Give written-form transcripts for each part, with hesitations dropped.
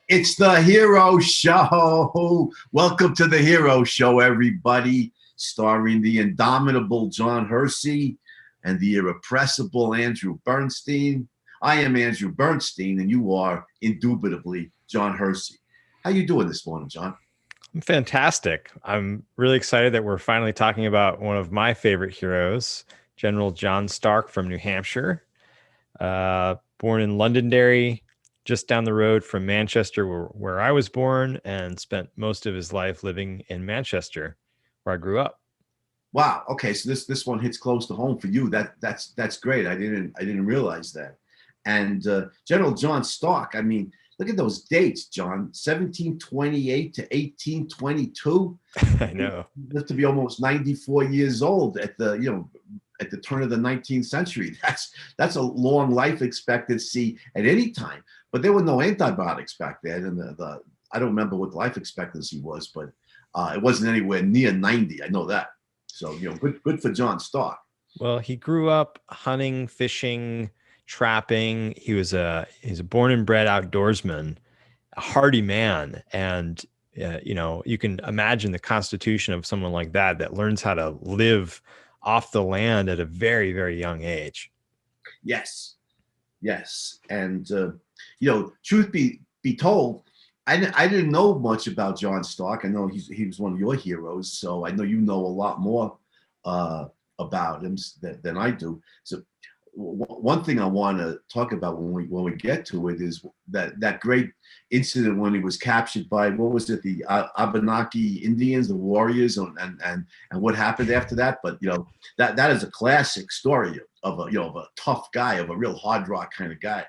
It's the Hero Show. Welcome to the Hero Show, everybody. Starring the indomitable John Hersey and the irrepressible Andrew Bernstein. I am Andrew Bernstein, and you are indubitably John Hersey. How you doing this morning, John? I'm fantastic. I'm really excited that we're finally talking about one of my favorite heroes, General John Stark from New Hampshire. Born in Londonderry, just down the road from Manchester, where I was born, and spent most of his life living in Manchester, where I grew up. Wow. Okay, so this one hits close to home for you. That's great. I didn't realize that. And General John Stark. I mean, look at those dates, John. 1728 to 1822. I know. He lived to be almost 94 years old at the turn of the 19th century. That's a long life expectancy at any time. But there were no antibiotics back then, and I don't remember what the life expectancy was, but it wasn't anywhere near 90. I know that. So good for John Stark. Well, he grew up hunting, fishing, trapping. He's a born and bred outdoorsman, a hardy man, and you can imagine the constitution of someone like that learns how to live off the land at a very, very young age. Yes, and truth be told, I didn't know much about John Stark. I know he was one of your heroes, so I know you know a lot more about him than I do. So one thing I want to talk about when we get to it is that great incident when he was captured by, what was it, the Abenaki Indians, the warriors, and what happened after that. But that is a classic story of a tough guy, of a real hard rock kind of guy.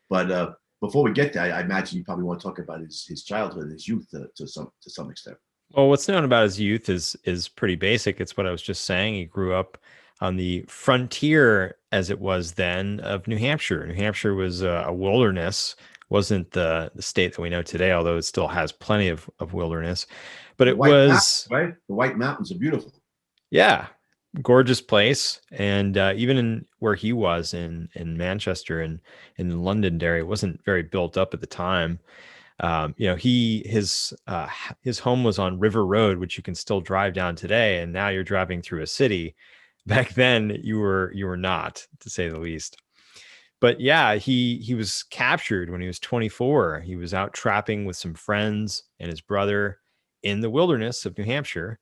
But before we get there, I imagine you probably want to talk about his childhood, his youth to some extent. Well, what's known about his youth is pretty basic. It's what I was just saying. He grew up on the frontier, as it was then, of New Hampshire. New Hampshire was a wilderness, wasn't the state that we know today, although it still has plenty of wilderness. But it was mountains, right. The White Mountains are beautiful. Yeah, gorgeous place. And even in where he was in Manchester and in Londonderry, it wasn't very built up at the time. His home was on River Road, which you can still drive down today. And now you're driving through a city. Back then you were not, to say the least. But yeah, he was captured when he was 24. He was out trapping with some friends and his brother in the wilderness of New Hampshire,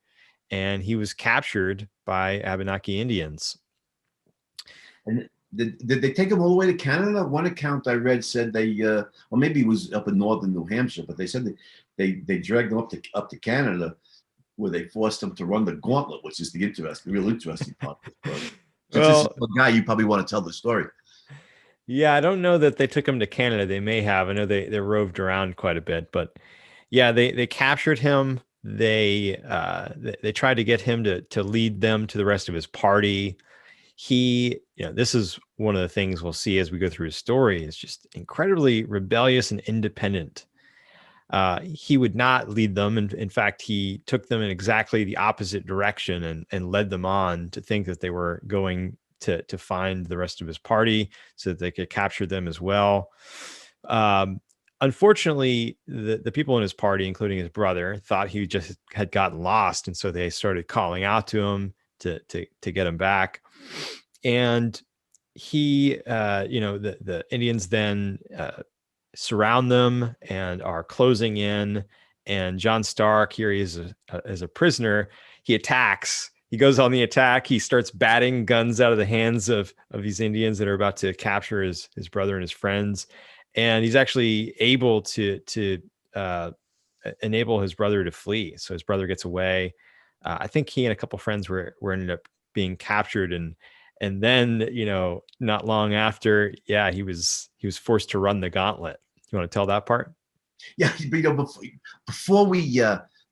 and he was captured by Abenaki Indians. And did they take him all the way to Canada? One account I read said they, or maybe it was up in northern New Hampshire, but they said they dragged him up to Canada, where they forced him to run the gauntlet, which is the real interesting part of the story. Since this is a guy, you probably want to tell the story. Yeah, I don't know that they took him to Canada. They may have. I know they roved around quite a bit, but yeah, they captured him. They tried to get him to lead them to the rest of his party. This is one of the things we'll see as we go through his story, is just incredibly rebellious and independent. He would not lead them. And in fact, he took them in exactly the opposite direction and led them on to think that they were going to find the rest of his party so that they could capture them as well. Unfortunately, the people in his party, including his brother, thought he just had gotten lost. And so they started calling out to him to get him back. And the Indians then surround them and are closing in. And John Stark, here he is as a prisoner, he attacks. He goes on the attack. He starts batting guns out of the hands of these Indians that are about to capture his brother and his friends. And he's actually able to enable his brother to flee. So his brother gets away. I think he and a couple friends were ended up being captured, and then not long after, he was forced to run the gauntlet. You want to tell that part? Yeah, before we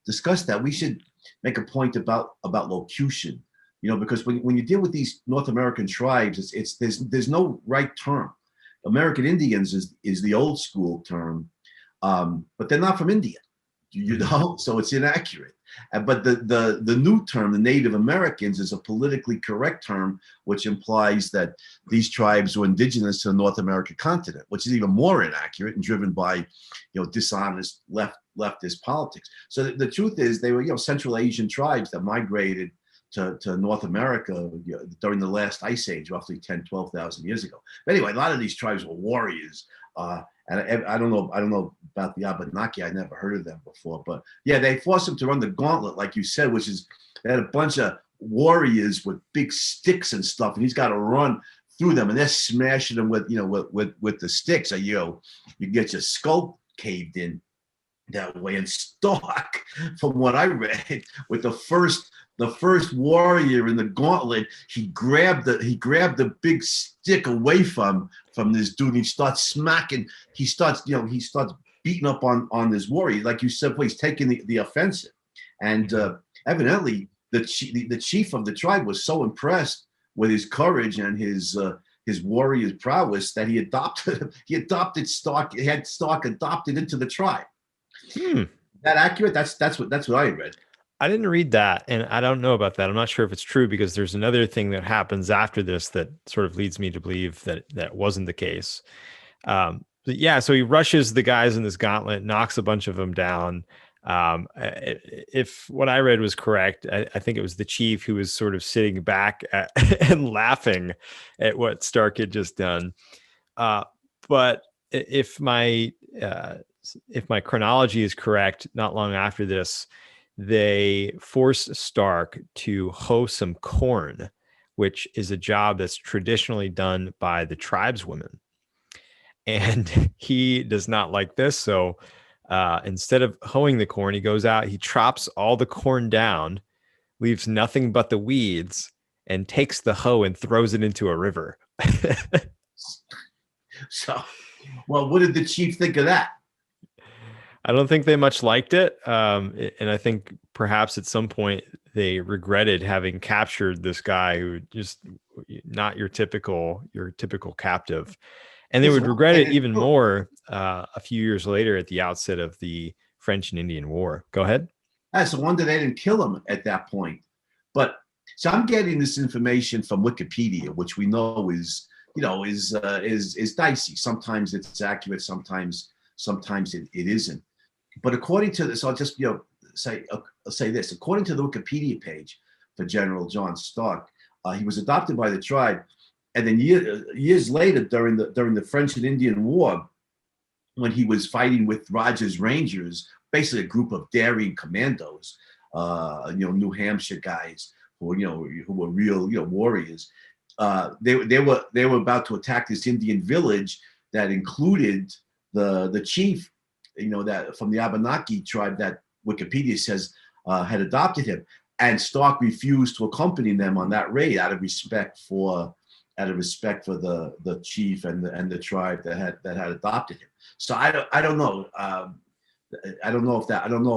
discuss that, we should make a point about locution. Because when you deal with these North American tribes, there's no right term. American Indians is the old school term, but they're not from India, you know, so it's inaccurate. But the new term, the Native Americans, is a politically correct term, which implies that these tribes were indigenous to the North American continent, which is even more inaccurate and driven by, dishonest leftist politics. So the truth is, they were, Central Asian tribes that migrated to North America during the last ice age, roughly 10, 12,000 years ago. But anyway, a lot of these tribes were warriors. And I don't know about the Abenaki. I never heard of them before, but yeah, they forced them to run the gauntlet, like you said, which is they had a bunch of warriors with big sticks and stuff, and he's got to run through them, and they're smashing them with with the sticks. So you get your skull caved in that way. And Stark, from what I read, with the first warrior in the gauntlet, he grabbed the big stick away from this dude, and he starts smacking. He starts beating up on this warrior, like you said. He's taking the offensive, and evidently the chief of the tribe was so impressed with his courage and his warrior's prowess that he adopted Stark. He had Stark adopted into the tribe. Is that accurate? That's what I read. I didn't read that, and I don't know about that. I'm not sure if it's true, because there's another thing that happens after this that sort of leads me to believe that wasn't the case. But yeah, so he rushes the guys in this gauntlet, knocks a bunch of them down. If what I read was correct, I think it was the chief who was sort of sitting back and laughing at what Stark had just done. But if my chronology is correct, not long after this, they force Stark to hoe some corn, which is a job that's traditionally done by the tribeswomen. And he does not like this. So instead of hoeing the corn, he goes out, he chops all the corn down, leaves nothing but the weeds, and takes the hoe and throws it into a river. So, well, what did the chief think of that? I don't think they much liked it. And I think perhaps at some point they regretted having captured this guy who just not your typical captive. And they would regret it even more a few years later at the outset of the French and Indian War. Go ahead. That's a wonder they didn't kill him at that point. But so I'm getting this information from Wikipedia, which we know is dicey. Sometimes it's accurate, sometimes it isn't. But according to this, I'll just say this. According to the Wikipedia page for General John Stark, he was adopted by the tribe, and then years later, during the French and Indian War, when he was fighting with Rogers Rangers, basically a group of daring commandos, New Hampshire guys who were real warriors. They were about to attack this Indian village that included the chief, that from the Abenaki tribe that Wikipedia says had adopted him, and Stark refused to accompany them on that raid out of respect for the chief and the tribe that had adopted him. So I don't know. I don't know if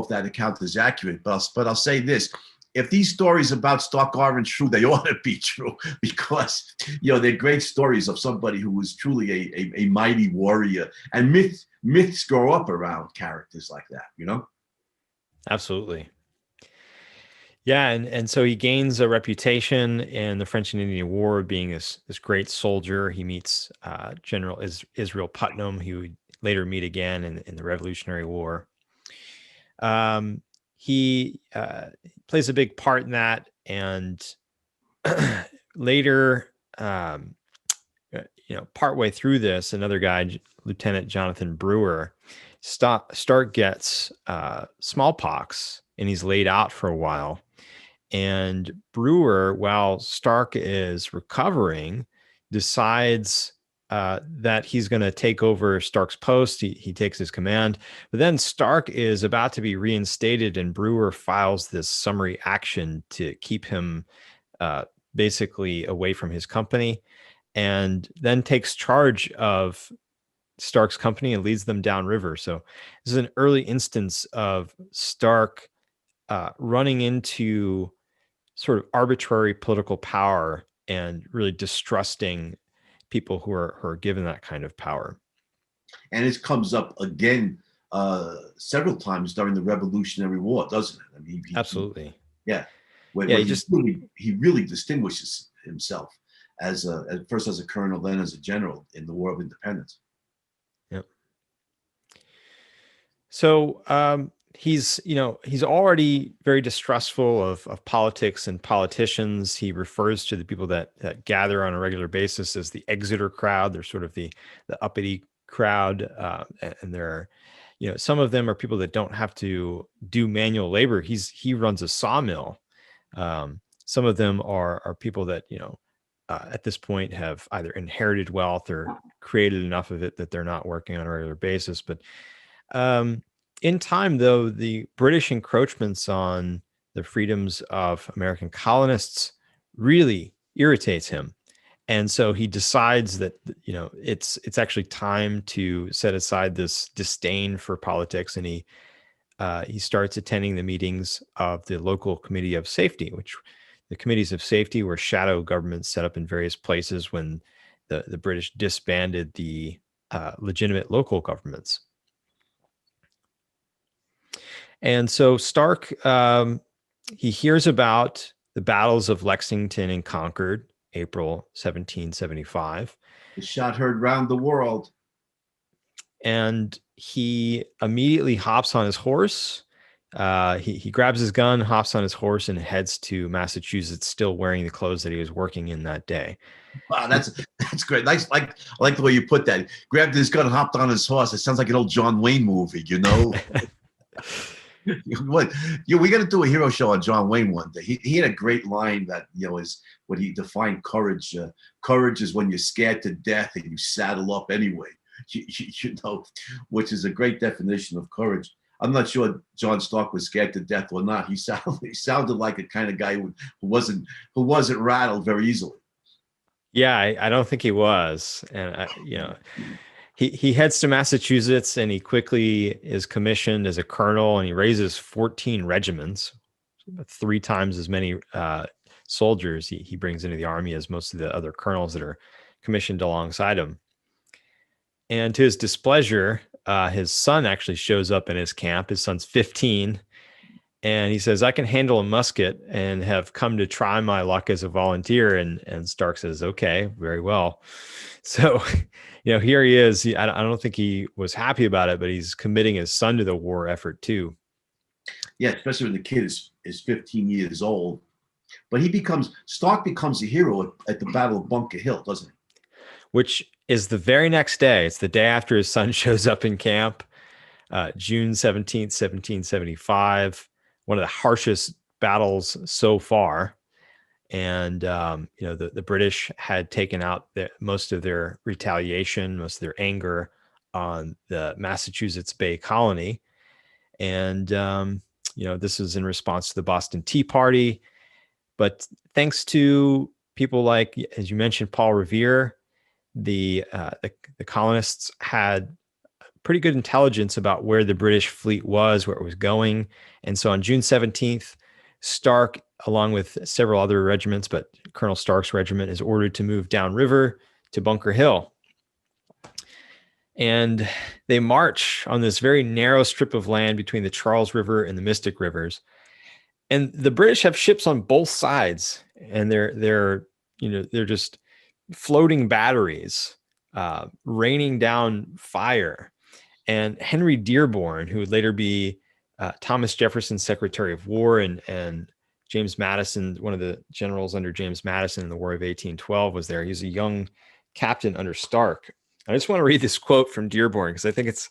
that account is accurate, but I'll say this: if these stories about Stark aren't true, they ought to be true, because they're great stories of somebody who was truly a mighty warrior, and myths grow up around characters like that. Absolutely. Yeah, and so he gains a reputation in the French and Indian War of being this great soldier. He meets General Israel Putnam, who we later meet again in the Revolutionary War. He plays a big part in that, and later, partway through this, another guy, Lieutenant Jonathan Brewer, Stark gets smallpox, and he's laid out for a while. And Brewer, while Stark is recovering, decides that he's going to take over Stark's post. He takes his command, but then Stark is about to be reinstated, and Brewer files this summary action to keep him basically away from his company, and then takes charge of Stark's company and leads them downriver. So this is an early instance of Stark running into sort of arbitrary political power and really distrusting people who are given that kind of power. And it comes up again several times during the Revolutionary War, doesn't it? I mean, Absolutely. yeah, where Yeah, he really distinguishes himself as first as a colonel, then as a general in the War of Independence. Yep. So he's already very distrustful of politics and politicians. He refers to the people that gather on a regular basis as the Exeter crowd. They're sort of the uppity crowd, and they're, some of them are people that don't have to do manual labor. He runs a sawmill. Some of them are people that at this point have either inherited wealth or created enough of it that they're not working on a regular basis. But in time, though, the British encroachments on the freedoms of American colonists really irritates him. And so he decides that, it's actually time to set aside this disdain for politics. And he starts attending the meetings of the local committee of safety, which the committees of safety were shadow governments set up in various places when the British disbanded the legitimate local governments. And so Stark, he hears about the battles of Lexington and Concord, April 1775. The shot heard round the world. And he immediately hops on his horse. He grabs his gun, hops on his horse, and heads to Massachusetts, still wearing the clothes that he was working in that day. Wow, that's great. Nice, I like the way you put that. Grabbed his gun, hopped on his horse. It sounds like an old John Wayne movie, What? We got to do a hero show on John Wayne one day. He had a great line that is what he defined courage. Courage is when you're scared to death and you saddle up anyway. Which is a great definition of courage. I'm not sure John Stark was scared to death or not. He sounded like a kind of guy who wasn't rattled very easily. Yeah, I don't think he was, and he heads to Massachusetts, and he quickly is commissioned as a colonel, and he raises 14 regiments, 3 times as many soldiers he brings into the army as most of the other colonels that are commissioned alongside him. And to his displeasure, his son actually shows up in his camp. His son's 15. And he says, I can handle a musket and have come to try my luck as a volunteer. And Stark says, okay, very well. So, here he is. I don't think he was happy about it, but he's committing his son to the war effort too. Yeah, especially when the kid is 15 years old. But Stark becomes a hero at the Battle of Bunker Hill, doesn't he? Which is the very next day. It's the day after his son shows up in camp, June 17th, 1775. One of the harshest battles so far. And, the British had taken out most of their retaliation, most of their anger on the Massachusetts Bay Colony. And, this is in response to the Boston Tea Party. But thanks to people like, as you mentioned, Paul Revere, the colonists had pretty good intelligence about where the British fleet was, where it was going. And so on June 17th, Stark, along with several other regiments, but Colonel Stark's regiment, is ordered to move downriver to Bunker Hill. And they march on this very narrow strip of land between the Charles River and the Mystic Rivers. And the British have ships on both sides, and they're just floating batteries, raining down fire. And Henry Dearborn, who would later be Thomas Jefferson's Secretary of War and James Madison, one of the generals under James Madison in the War of 1812, was there. He's a young captain under Stark. I just want to read this quote from Dearborn because I think it's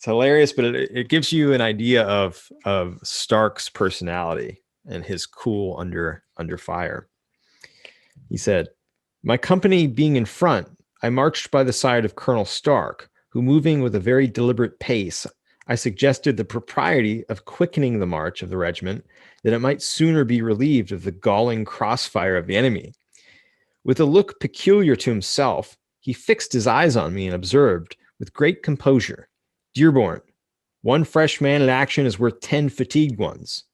hilarious, but it gives you an idea of Stark's personality and his cool under fire. He said, "My company being in front, I marched by the side of Colonel Stark, who, moving with a very deliberate pace, I suggested the propriety of quickening the march of the regiment, that it might sooner be relieved of the galling crossfire of the enemy. With a look peculiar to himself, he fixed his eyes on me and observed, with great composure, 'Dearborn, one fresh man in action is worth 10 fatigued ones,'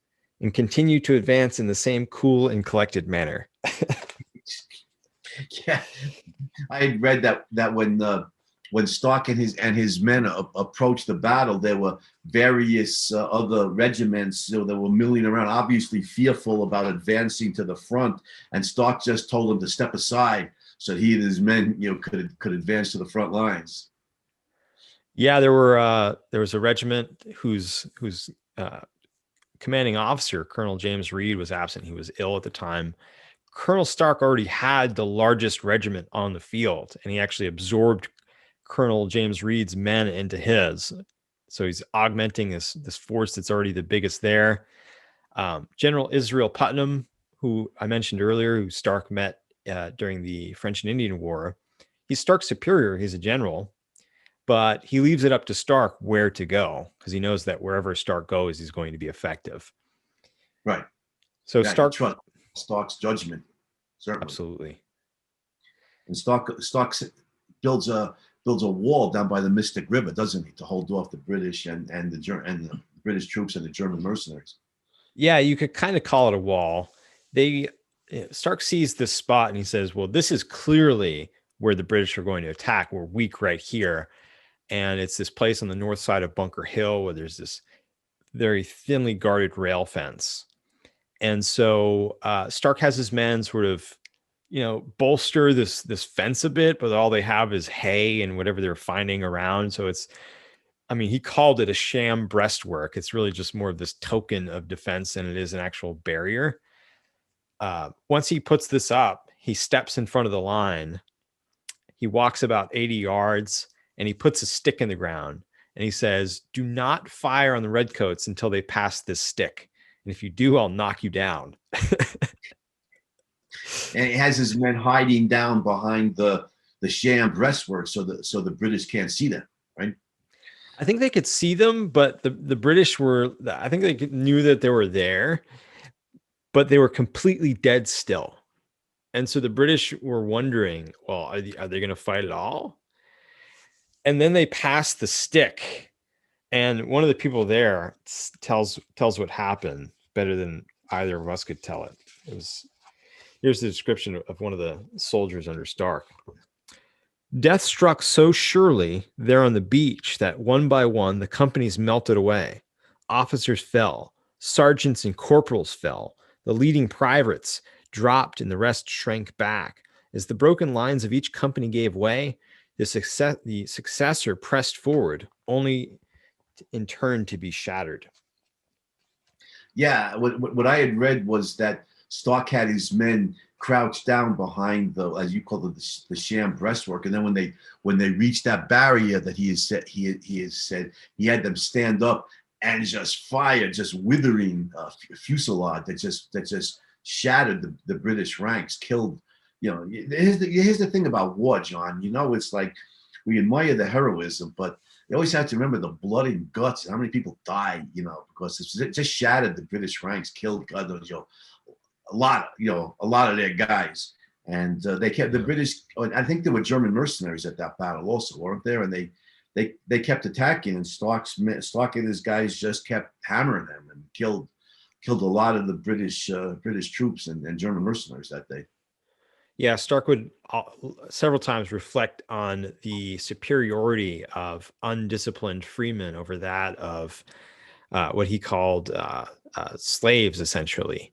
and continued to advance in the same cool and collected manner." Yeah, I had read that when Stark and his men approached the battle, there were various other regiments, that were milling around, obviously fearful about advancing to the front. And Stark just told them to step aside so that he and his men, could advance to the front lines. Yeah, there was a regiment whose commanding officer, Colonel James Reed, was absent. He was ill at the time. Colonel Stark already had the largest regiment on the field, and he actually absorbed Colonel James Reed's men into his. So he's augmenting this force that's already the biggest there. General Israel Putnam, who I mentioned earlier, who Stark met during the French and Indian War, he's Stark's superior. He's a general, but he leaves it up to Stark where to go because he knows that wherever Stark goes, he's going to be effective. Right. So Yeah, Stark, Stark's judgment, certainly. Absolutely. And Stark builds a wall down by the Mystic River, doesn't he, to hold off the British and the British troops and the German mercenaries. Yeah, you could kind of call it a wall. Stark sees this spot and he says, well, this is clearly where the British are going to attack. We're weak right here. And it's this place on the north side of Bunker Hill where there's this very thinly guarded rail fence. And so Stark has his men sort of, bolster this fence a bit, but all they have is hay and whatever they're finding around. So he called it a sham breastwork. It's really just more of this token of defense than it is an actual barrier. Once he puts this up, he steps in front of the line. He walks about 80 yards and he puts a stick in the ground and he says, do not fire on the redcoats until they pass this stick. And if you do, I'll knock you down. And he has his men hiding down behind the sham breastwork so the British can't see them, right? I think they could see them, but the British I think they knew that they were there, but they were completely dead still. And so the British were wondering, well, are they going to fight at all? And then they passed the stick. And one of the people there tells what happened better than either of us could tell it. Here's the description of one of the soldiers under Stark. Death struck so surely there on the beach that one by one the companies melted away. Officers fell, sergeants and corporals fell. The leading privates dropped and the rest shrank back. As the broken lines of each company gave way, the successor pressed forward, only in turn to be shattered. Yeah, what I had read was that Stark had his men crouched down behind as you call it, the sham breastwork, and then when they reached that barrier that he has said he had them stand up and just fire, just withering fusillade that just shattered the British ranks, killed. Here's the thing about war, John. It's like we admire the heroism, but you always have to remember the blood and guts and how many people died, because it just shattered the British ranks, killed God knows, a lot of their guys. And they kept the British. I think there were German mercenaries at that battle also, weren't there? And they kept attacking, and Stark and his guys just kept hammering them and killed a lot of the British troops and German mercenaries that day. Yeah, Stark would several times reflect on the superiority of undisciplined freemen over that of what he called slaves, essentially.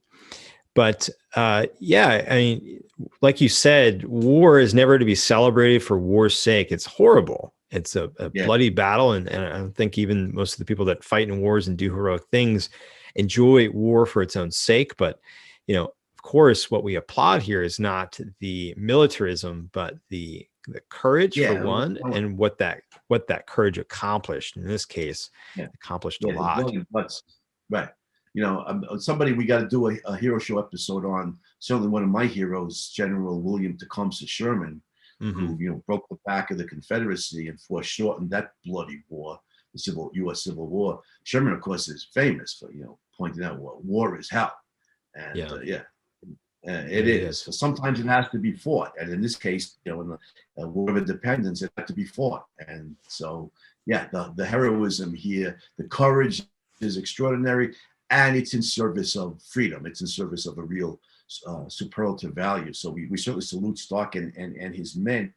But like you said, war is never to be celebrated for war's sake. It's horrible. It's a bloody battle, and I don't think even most of the people that fight in wars and do heroic things enjoy war for its own sake. But of course, what we applaud here is not the militarism, but the courage for one, and what that courage accomplished. In this case, accomplished a lot. Right. Somebody we got to do a hero show episode on. Certainly one of my heroes, General William Tecumseh Sherman, who broke the back of the Confederacy and foreshortened that bloody war, the U.S. Civil War. Sherman, of course, is famous for pointing out war is hell, and it is. So sometimes it has to be fought, and in this case, in the War of Independence, it had to be fought. And so, the heroism here, the courage is extraordinary, and it's in service of freedom. It's in service of a real superlative value. So we certainly salute Stark and his men.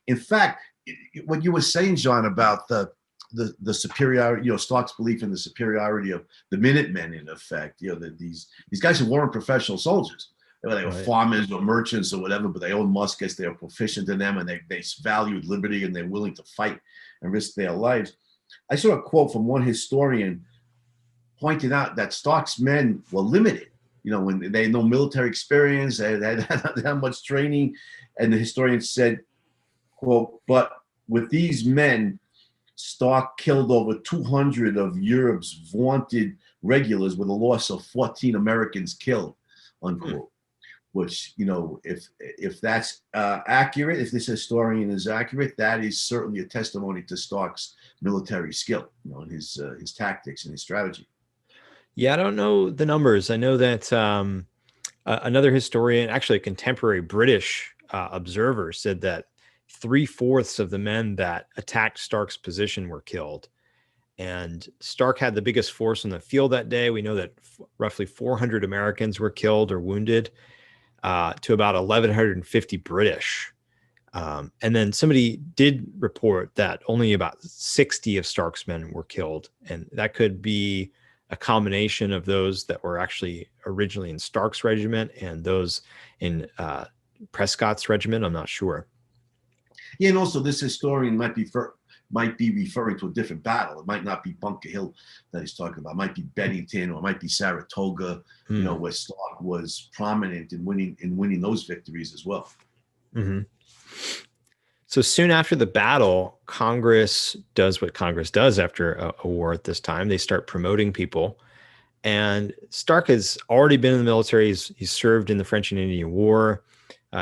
In fact, what you were saying, John, about the superiority, Stark's belief in the superiority of the Minutemen, in effect, these guys who weren't professional soldiers. They were Right. farmers or merchants or whatever, but they owned muskets, they were proficient in them, and they valued liberty, and they're willing to fight and risk their lives. I saw a quote from one historian pointing out that Stark's men were limited. When they had no military experience, they had that much training, and the historian said, quote, "But with these men, Stark killed over 200 of Europe's vaunted regulars with a loss of 14 Americans killed," unquote. Which, if that's accurate, if this historian is accurate, that is certainly a testimony to Stark's military skill, and his tactics and his strategy. Yeah, I don't know the numbers. I know that another historian, actually a contemporary British observer, said that 3/4 of the men that attacked Stark's position were killed. And Stark had the biggest force on the field that day. We know that roughly 400 Americans were killed or wounded, to about 1,150 British. And then somebody did report that only about 60 of Stark's men were killed. And that could be a combination of those that were actually originally in Stark's regiment and those in Prescott's regiment. I'm not sure. Yeah, and also this historian might be referring to a different battle. It might not be Bunker Hill that he's talking about. It might be Bennington, or it might be Saratoga, where Stark was prominent in winning those victories as well. Mm-hmm. So soon after the battle, Congress does what Congress does after a war at this time. They start promoting people. And Stark has already been in the military. He's served in the French and Indian War.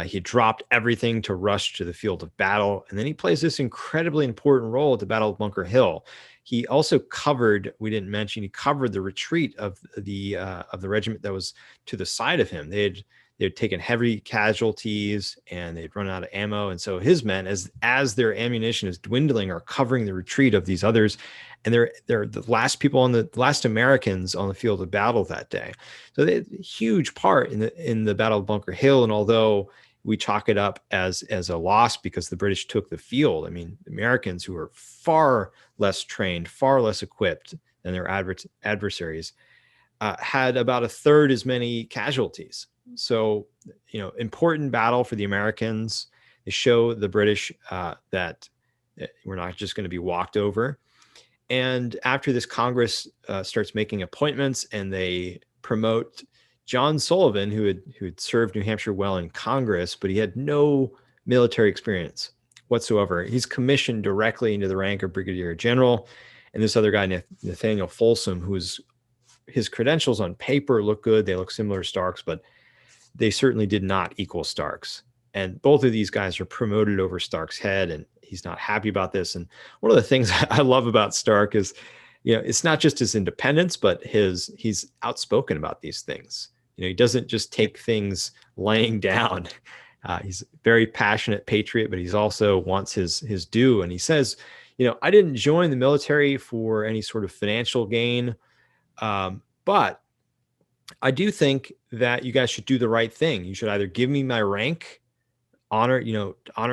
He dropped everything to rush to the field of battle. And then he plays this incredibly important role at the Battle of Bunker Hill. He also covered, we didn't mention, he covered the retreat of the regiment that was to the side of him. They had taken heavy casualties and they'd run out of ammo. And so his men, as their ammunition is dwindling, are covering the retreat of these others. And they're the last last Americans on the field of battle that day. So they had a huge part in the Battle of Bunker Hill. And although we chalk it up as a loss because the British took the field, I mean, the Americans, who were far less trained, far less equipped than their adversaries, had about a third as many casualties. So, important battle for the Americans. They show the British that we're not just going to be walked over. And after this, Congress starts making appointments, and they promote John Sullivan, who had served New Hampshire well in Congress, but he had no military experience whatsoever. He's commissioned directly into the rank of brigadier general. And this other guy, Nathaniel Folsom, his credentials on paper look good. They look similar to Stark's, but they certainly did not equal Stark's. And both of these guys are promoted over Stark's head, and he's not happy about this. And one of the things I love about Stark is, it's not just his independence, but he's outspoken about these things. He doesn't just take things laying down. He's a very passionate patriot, but he's also wants his due. And he says, I didn't join the military for any sort of financial gain, but I do think that you guys should do the right thing. You should either give me my rank, honor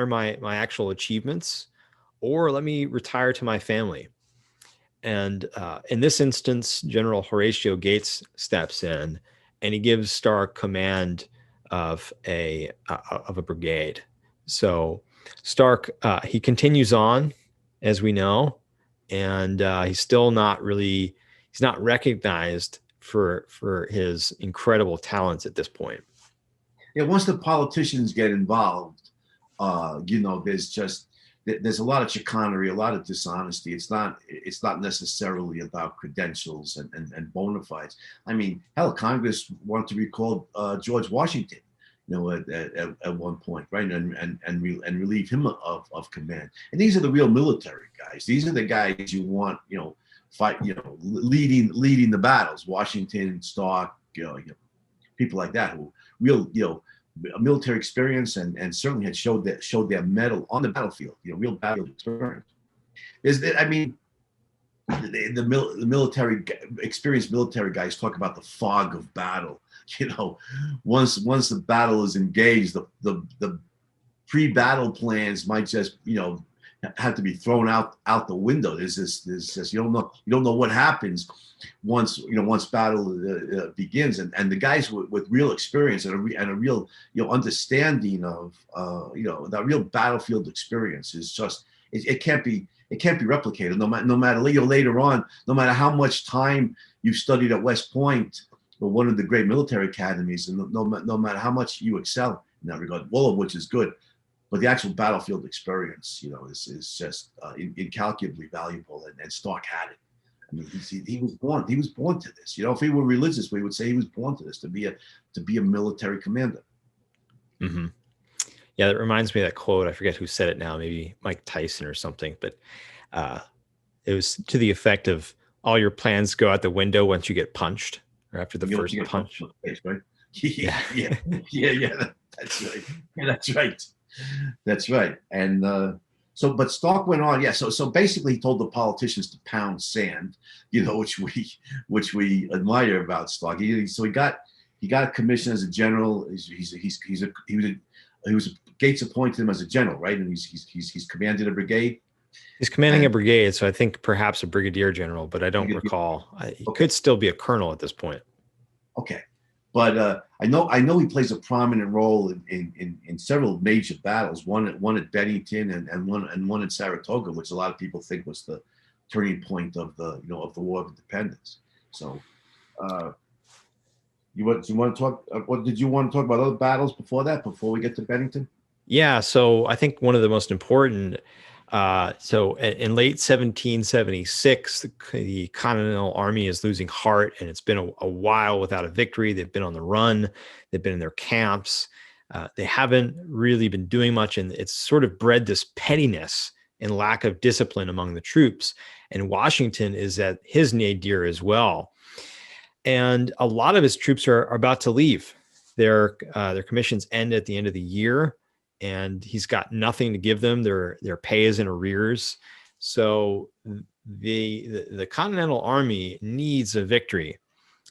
my actual achievements, or let me retire to my family. And in this instance, General Horatio Gates steps in, and he gives Stark command of a brigade. So Stark, he continues on, as we know, and he's not recognized for his incredible talents at this point. Yeah, once the politicians get involved, there's a lot of chicanery, a lot of dishonesty. It's not necessarily about credentials and bona fides. I mean, hell, Congress wanted to recall George Washington, at one point, right, and relieve him of command. And these are the real military guys. These are the guys you want, fight, leading the battles. Washington, Stark, people like that who real, military experience and certainly had showed their mettle on the battlefield, real battle experience. The military experienced military guys talk about the fog of battle. You know, once the battle is engaged, the pre-battle plans might just, you know, have to be thrown out the window. There's this you don't know what happens once battle begins, and the guys with real experience and a real, you know, understanding of you know, that real battlefield experience is just, it can't be replicated. No matter later on, no matter how much time you've studied at West Point or one of the great military academies, and no matter how much you excel in that regard, all of which is good, but the actual battlefield experience, you know, is just incalculably valuable, and Stark had it. I mean, he was born to this. You know, if he were religious, we would say he was born to this, to be a military commander. Mm-hmm. Yeah, that reminds me of that quote. I forget who said it now, maybe Mike Tyson or something, but it was to the effect of, all your plans go out the window once you get punched, or after the first punch. Face, right? yeah. That's right. Yeah, that's right. That's right. And but Stark went on. Yeah. So basically, he told the politicians to pound sand, you know, which we admire about Stark. He got a commission as a general. Gates appointed him as a general, right? And he's commanded a brigade. He's commanding a brigade, so I think perhaps a brigadier general, but I don't recall. He could still be a colonel at this point. Okay. But I know he plays a prominent role in several major battles. One at Bennington and one at Saratoga, which a lot of people think was the turning point of the War of Independence. So, you want to talk? What did you want to talk about? Other battles before that? Before we get to Bennington? Yeah. So I think one of the most important. So in late 1776, the Continental Army is losing heart, and it's been a while without a victory. They've been on the run. They've been in their camps. They haven't really been doing much, and it's sort of bred this pettiness and lack of discipline among the troops. And Washington is at his nadir as well. And a lot of his troops are about to leave. Their commissions end at the end of the year, and he's got nothing to give them. Their pay is in arrears. So the Continental Army needs a victory,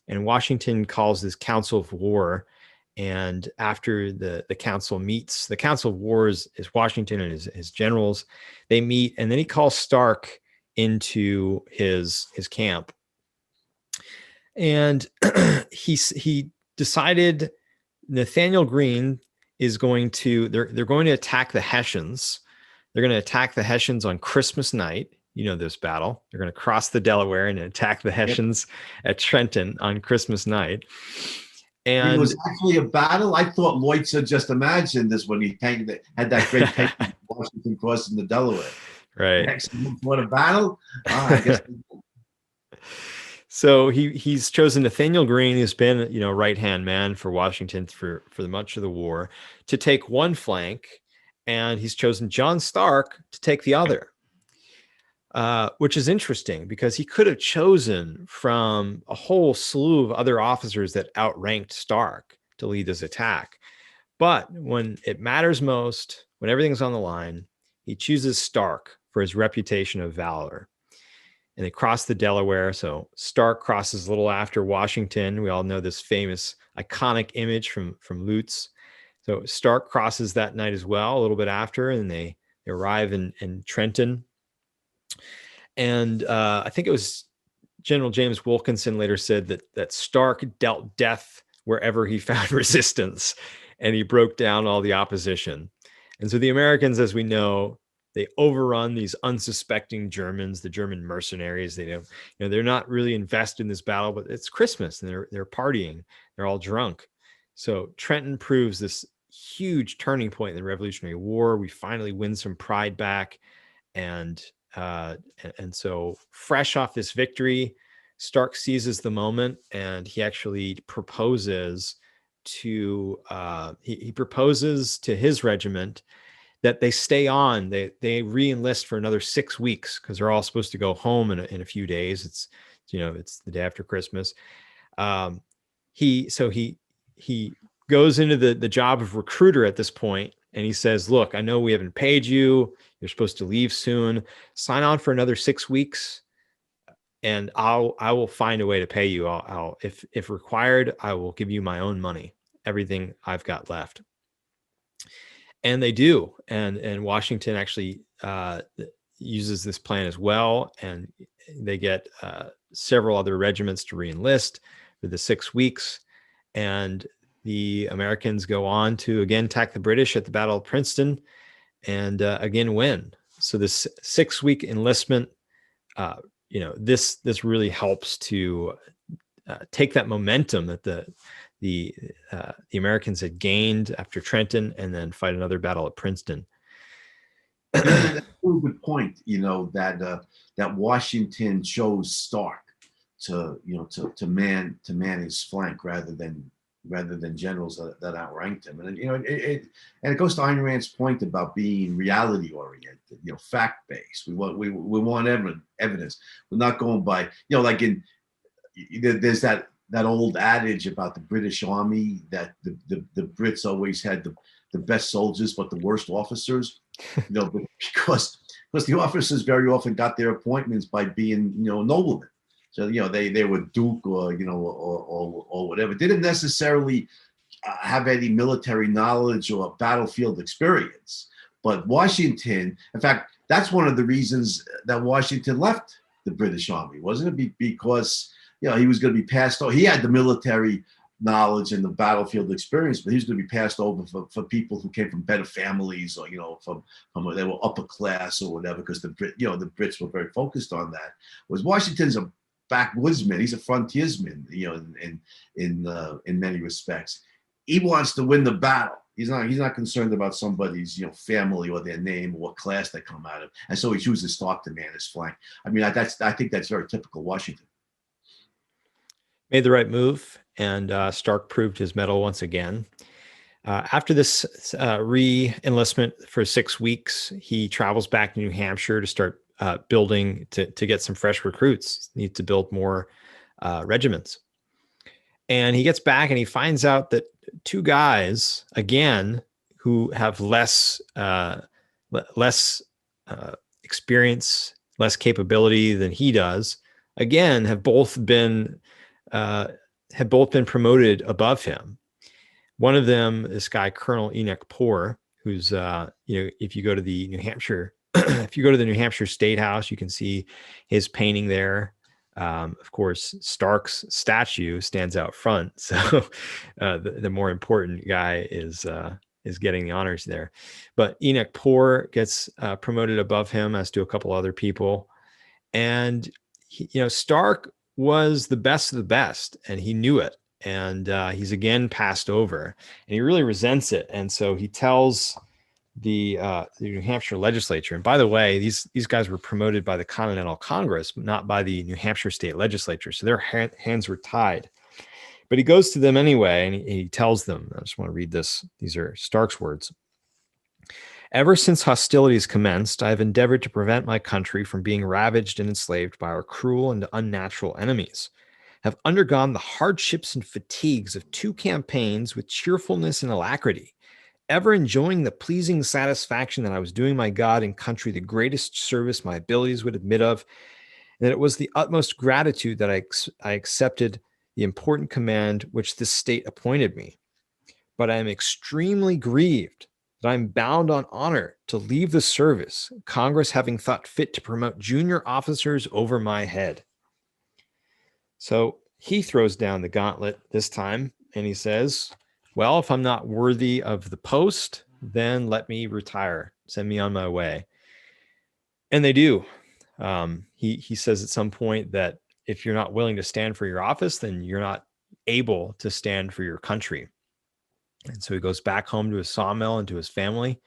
and Washington calls this Council of War. And after the council meets, the Council of War is Washington and his generals. They meet, and then he calls Stark into his camp. And he decided Nathaniel Greene is going to, they're going to attack the Hessians. They're going to attack the Hessians on Christmas night. You know this battle. They're going to cross the Delaware and attack the Hessians at Trenton on Christmas night. And it was actually a battle. I thought Lloyd just imagined this when he had that great painting of Washington crossing the Delaware. Right. Excellent. What a battle. I guess. So he's chosen Nathaniel Greene, who's been, right-hand man for Washington for much of the war, to take one flank, and he's chosen John Stark to take the other, which is interesting because he could have chosen from a whole slew of other officers that outranked Stark to lead this attack. But when it matters most, when everything's on the line, he chooses Stark for his reputation of valor. And they cross the Delaware. So Stark crosses a little after Washington. We all know this famous iconic image from Lutz. So Stark crosses that night as well, a little bit after, and they arrive in Trenton. And I think it was General James Wilkinson later said that Stark dealt death wherever he found resistance, and he broke down all the opposition. And so the Americans, as we know, they overrun these unsuspecting Germans, the German mercenaries. They don't, they're not really invested in this battle, but it's Christmas and they're partying. They're all drunk. So Trenton proves this huge turning point in the Revolutionary War. We finally win some pride back, and so fresh off this victory, Stark seizes the moment, and he actually proposes to he proposes to his regiment that they stay on. They re-enlist for another 6 weeks because they're all supposed to go home in a few days. It's the day after Christmas. He goes into the job of recruiter at this point, and he says, "Look, I know we haven't paid you. You're supposed to leave soon. Sign on for another 6 weeks. and I will find a way to pay you. I'll if required, I will give you my own money, everything I've got left. And they do, and Washington actually uses this plan as well, and they get several other regiments to reenlist for the 6 weeks, and the Americans go on to again attack the British at the Battle of Princeton, and again win. So this 6-week enlistment, this really helps to take that momentum that the Americans had gained after Trenton, and then fight another battle at Princeton. That's a really good point. That Washington chose Stark to man his flank rather than generals that outranked him. And it goes to Ayn Rand's point about being reality oriented, fact based. We want evidence. We're not going by there's that old adage about the British Army that the Brits always had the best soldiers but the worst officers, because the officers very often got their appointments by being noblemen. So they were duke or or whatever. Didn't necessarily have any military knowledge or battlefield experience. But Washington, in fact, that's one of the reasons that Washington left the British Army, wasn't it? Because he was going to be passed over. He had the military knowledge and the battlefield experience, but he was going to be passed over for people who came from better families, or from they were upper class or whatever, because the Brits were very focused on that. Whereas Washington's a backwoodsman, he's a frontiersman, in many respects. He wants to win the battle. He's not concerned about somebody's family or their name or what class they come out of, and so he chooses Stark to man his flank. I mean, I think that's very typical Washington. Made the right move, and Stark proved his mettle once again. After this re-enlistment for 6 weeks, he travels back to New Hampshire to start building to get some fresh recruits. He needs to build more regiments. And he gets back and he finds out that 2 guys, again, who have less experience, less capability than he does, again, have both been promoted above him. One of them, this guy, Colonel Enoch Poor, who's, if you go to the New Hampshire, if you go to the New Hampshire State House, you can see his painting there. Of course, Stark's statue stands out front. So the more important guy is getting the honors there. But Enoch Poor gets promoted above him, as do a couple other people. And, Stark was the best of the best, and he knew it. And he's again passed over, and he really resents it. And so he tells the New Hampshire legislature. And by the way, these guys were promoted by the Continental Congress, not by the New Hampshire state legislature. So their hands were tied. But he goes to them anyway, and he tells them, I just want to read this. These are Stark's words. Ever since hostilities commenced, I have endeavored to prevent my country from being ravaged and enslaved by our cruel and unnatural enemies, have undergone the hardships and fatigues of 2 campaigns with cheerfulness and alacrity, ever enjoying the pleasing satisfaction that I was doing my God and country the greatest service my abilities would admit of, and that it was the utmost gratitude that I accepted the important command which this state appointed me. But I am extremely grieved that I am bound on honor to leave the service, Congress having thought fit to promote junior officers over my head. So he throws down the gauntlet this time, and he says, well, if I'm not worthy of the post, then let me retire. Send me on my way. And they do. He says at some point that if you're not willing to stand for your office, then you're not able to stand for your country. And so he goes back home to his sawmill and to his family,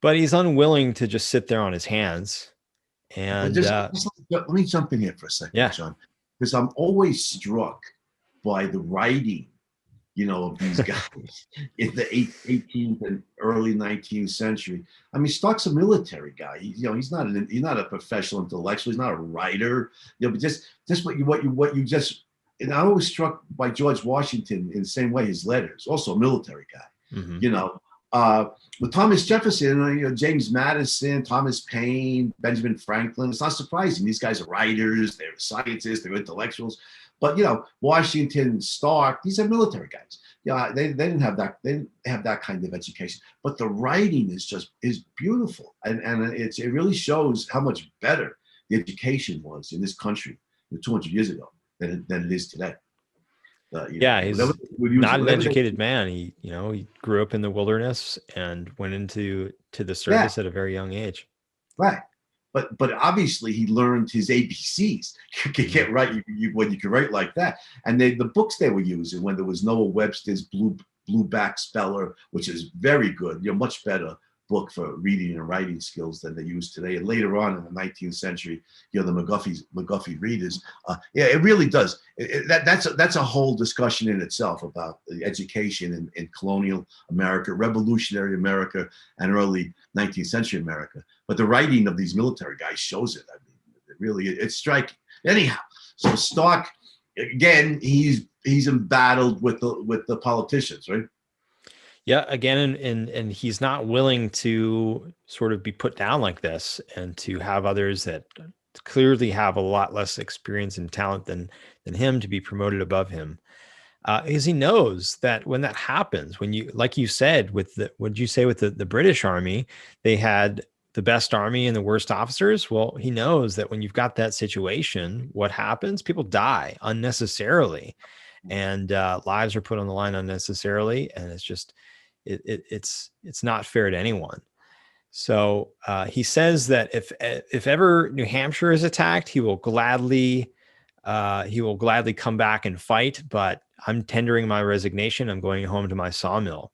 but he's unwilling to just sit there on his hands. And let me jump in here for a second, John, because I'm always struck by the writing, of these guys in the 18th and early 19th century. I mean, Stark's a military guy. He's not a professional intellectual. He's not a writer. But just what you just. And I'm always struck by George Washington in the same way. His letters, also a military guy. Mm-hmm. with Thomas Jefferson, James Madison, Thomas Paine, Benjamin Franklin, it's not surprising. These guys are writers, they're scientists, they're intellectuals. But Washington, Stark, these are military guys. Yeah, they didn't have that. They didn't have that kind of education. But the writing is beautiful, and it really shows how much better the education was in this country 200 years ago than it is today. He's not an educated man. He grew up in the wilderness and went into the service at a very young age. Right. But obviously he learned his ABCs. You can't write when you can write like that. And the books they were using when there was Noah Webster's Blueback Speller, which is very good, much better book for reading and writing skills than they use today. And later on in the 19th century, the McGuffey readers. It really does. That's a whole discussion in itself about education in colonial America, revolutionary America, and early 19th century America. But the writing of these military guys shows it. I mean, it's striking. Anyhow, so Stark, again, he's embattled with the politicians, right? Yeah, again, and he's not willing to sort of be put down like this, and to have others that clearly have a lot less experience and talent than him to be promoted above him, because he knows that when that happens, when you, like you said, with the British Army, they had the best army and the worst officers. Well, he knows that when you've got that situation, what happens? People die unnecessarily, and lives are put on the line unnecessarily, and it's just. It's not fair to anyone. So he says that if ever New Hampshire is attacked, he will gladly come back and fight. But I'm tendering my resignation. I'm going home to my sawmill.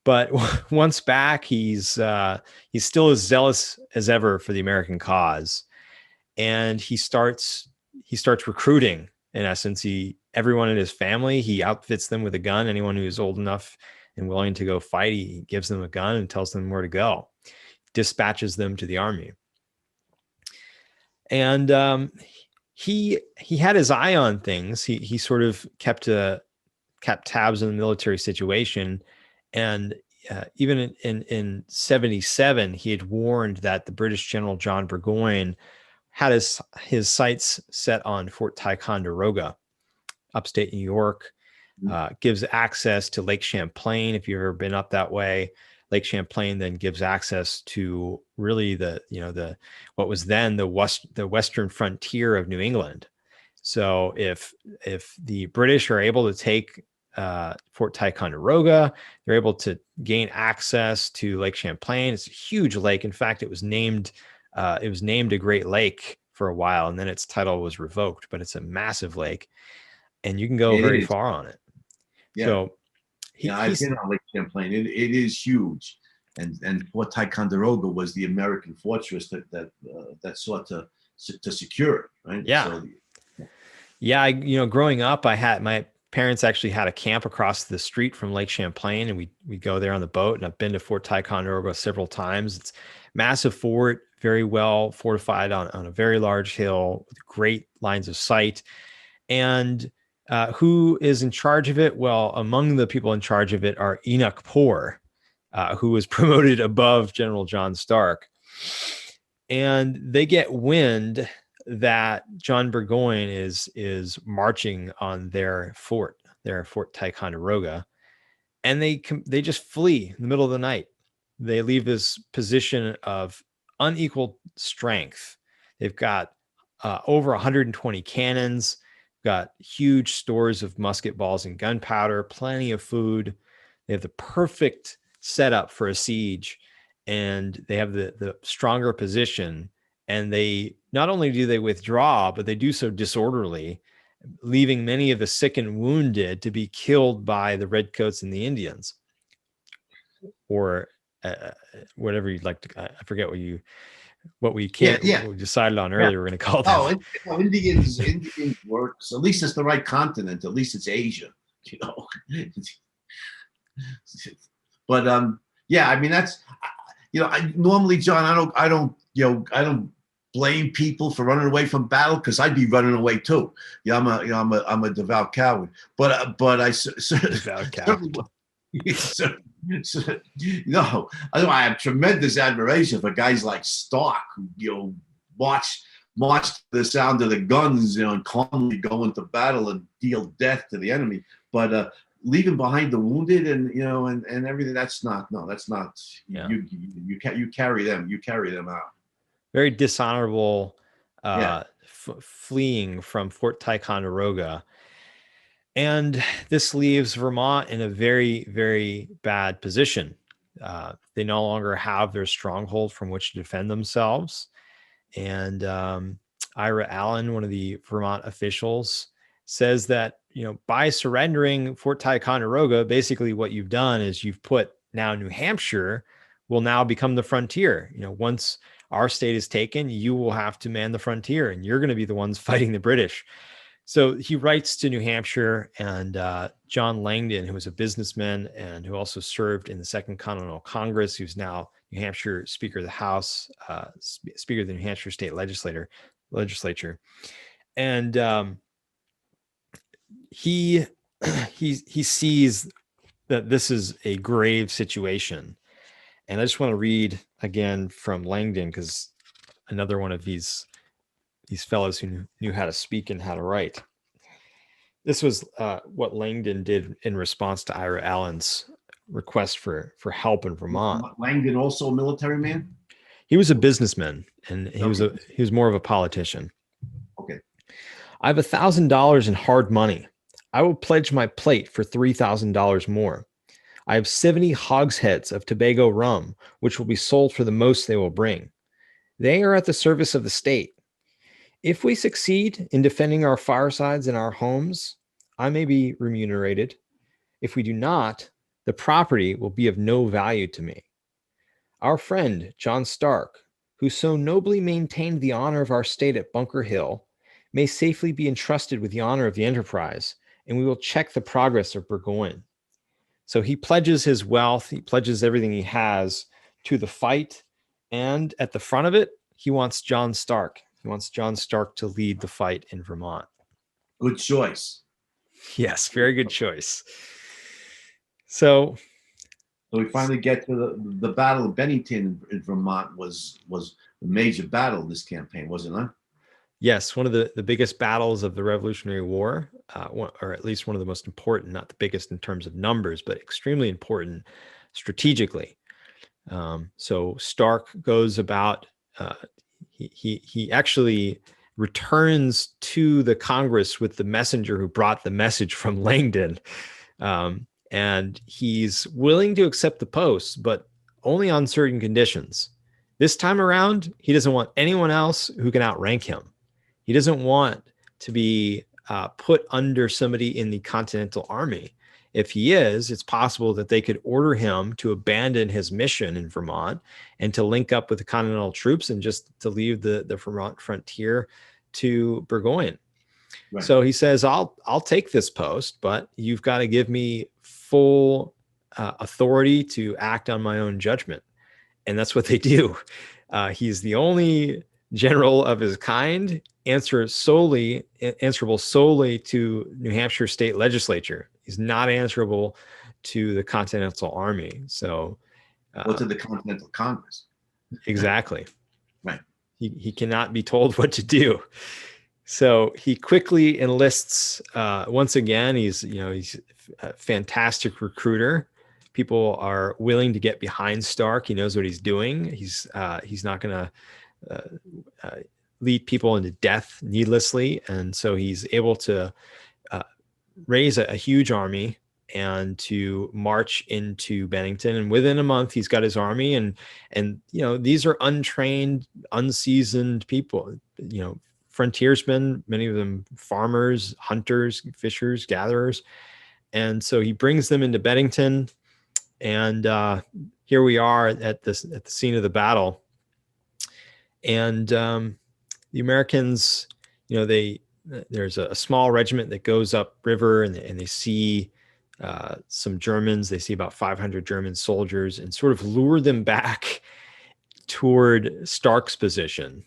But once back, he's still as zealous as ever for the American cause, and he starts recruiting. In essence, everyone in his family, he outfits them with a gun. Anyone who is old enough and willing to go fight, he gives them a gun and tells them where to go, dispatches them to the army. And he had his eye on things. He sort of kept tabs on the military situation, and even in 77, he had warned that the British General John Burgoyne had his sights set on Fort Ticonderoga, upstate New York. Gives access to Lake Champlain. If you've ever been up that way, Lake Champlain then gives access to really what was then the western frontier of New England. So if the British are able to take Fort Ticonderoga, they're able to gain access to Lake Champlain. It's a huge lake. In fact, it was named a Great Lake for a while, and then its title was revoked. But it's a massive lake, and you can go very far on it. Yeah. So I've been on Lake Champlain. It is huge, and Fort Ticonderoga was the American fortress that sought to secure it, right? Yeah. So, growing up, my parents actually had a camp across the street from Lake Champlain, and we go there on the boat. And I've been to Fort Ticonderoga several times. It's a massive fort, very well fortified on a very large hill with great lines of sight, and who is in charge of it? Well, among the people in charge of it are Enoch Poor, who was promoted above General John Stark. And they get wind that John Burgoyne is marching on their Fort Ticonderoga, and they just flee in the middle of the night. They leave this position of unequal strength. They've got over 120 cannons, got huge stores of musket balls and gunpowder, plenty of food. They have the perfect setup for a siege, and they have the stronger position. And they not only do they withdraw, but they do so disorderly, leaving many of the sick and wounded to be killed by the redcoats and the Indians, or whatever you'd like to. I forget what we decided on earlier. We're going to call them. Indians works. At least it's the right continent. At least it's Asia, But I mean, that's normally, John, I don't blame people for running away from battle, because I'd be running away too. I'm a devout coward. But I certainly so, no, I have tremendous admiration for guys like Stark, who march to the sound of the guns, and calmly go into battle and deal death to the enemy. But leaving behind the wounded and everything, that's not. Yeah. You carry them out. Very dishonorable Yeah. fleeing from Fort Ticonderoga. And this leaves Vermont in a very, very bad position. They no longer have their stronghold from which to defend themselves. And Ira Allen, one of the Vermont officials, says that, by surrendering Fort Ticonderoga, basically what you've done is you've put now New Hampshire will now become the frontier. Once our state is taken, you will have to man the frontier and you're going to be the ones fighting the British. So he writes to New Hampshire, and John Langdon, who was a businessman and who also served in the Second Continental Congress, who's now New Hampshire Speaker of the House, Speaker of the New Hampshire State Legislature. And he sees that this is a grave situation. And I just want to read again from Langdon, because another one of these fellows who knew how to speak and how to write. This was what Langdon did in response to Ira Allen's request for help in Vermont. Langdon also a military man? He was a businessman, and he was more of a politician. Okay. I have $1,000 in hard money. I will pledge my plate for $3,000 more. I have 70 hogsheads of Tobago rum, which will be sold for the most they will bring. They are at the service of the state. If we succeed in defending our firesides and our homes, I may be remunerated. If we do not, the property will be of no value to me. Our friend, John Stark, who so nobly maintained the honor of our state at Bunker Hill, may safely be entrusted with the honor of the enterprise, and we will check the progress of Burgoyne. So he pledges his wealth, he pledges everything he has to the fight, and at the front of it, he wants John Stark. He wants John Stark to lead the fight in Vermont. Good choice. Yes, very good choice. So we finally get to the Battle of Bennington in Vermont was a major battle of this campaign, wasn't it? Yes, one of the biggest battles of the Revolutionary War, or at least one of the most important, not the biggest in terms of numbers, but extremely important strategically. So Stark goes about, he actually returns to the Congress with the messenger who brought the message from Langdon. And he's willing to accept the post, but only on certain conditions. This time around, he doesn't want anyone else who can outrank him. He doesn't want to be put under somebody in the Continental Army. If he is, it's possible that they could order him to abandon his mission in Vermont and to link up with the Continental troops and just to leave the Vermont frontier to Burgoyne. Right. So he says, I'll take this post, but you've got to give me full authority to act on my own judgment. And that's what they do. He's the only general of his kind, answerable solely to New Hampshire State Legislature. He's not answerable to the Continental Army. So, to the Continental Congress. Exactly. Right. He cannot be told what to do. So he quickly enlists. Once again, he's a fantastic recruiter. People are willing to get behind Stark. He knows what he's doing. He's not going to lead people into death needlessly, and so he's able to raise a huge army and to march into Bennington. And within a month, he's got his army. And these are untrained, unseasoned people. Frontiersmen, many of them farmers, hunters, fishers, gatherers. And so he brings them into Bennington. And here we are at the scene of the battle. And the Americans, there's a small regiment that goes up river, and they see some Germans. They see about 500 German soldiers and sort of lure them back toward Stark's position.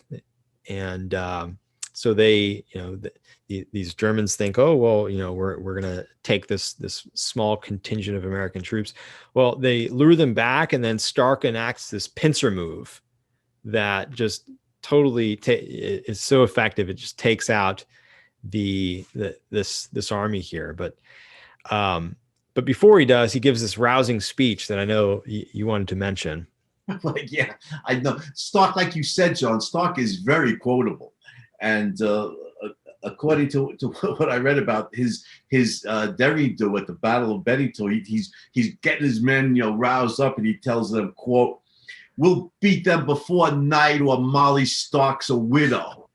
And So they, these Germans think, oh well, we're gonna take this small contingent of American troops. Well, they lure them back, and then Stark enacts this pincer move that just totally is so effective. It just takes out this army here. But before he does, he gives this rousing speech that I know you wanted to mention. Like, yeah, I know. Stark, like you said, John, Stark is very quotable. And according to what I read about his derry-do at the Battle of Bennington, he's getting his men, roused up, and he tells them, quote, "We'll beat them before night, or Molly Stark's a widow."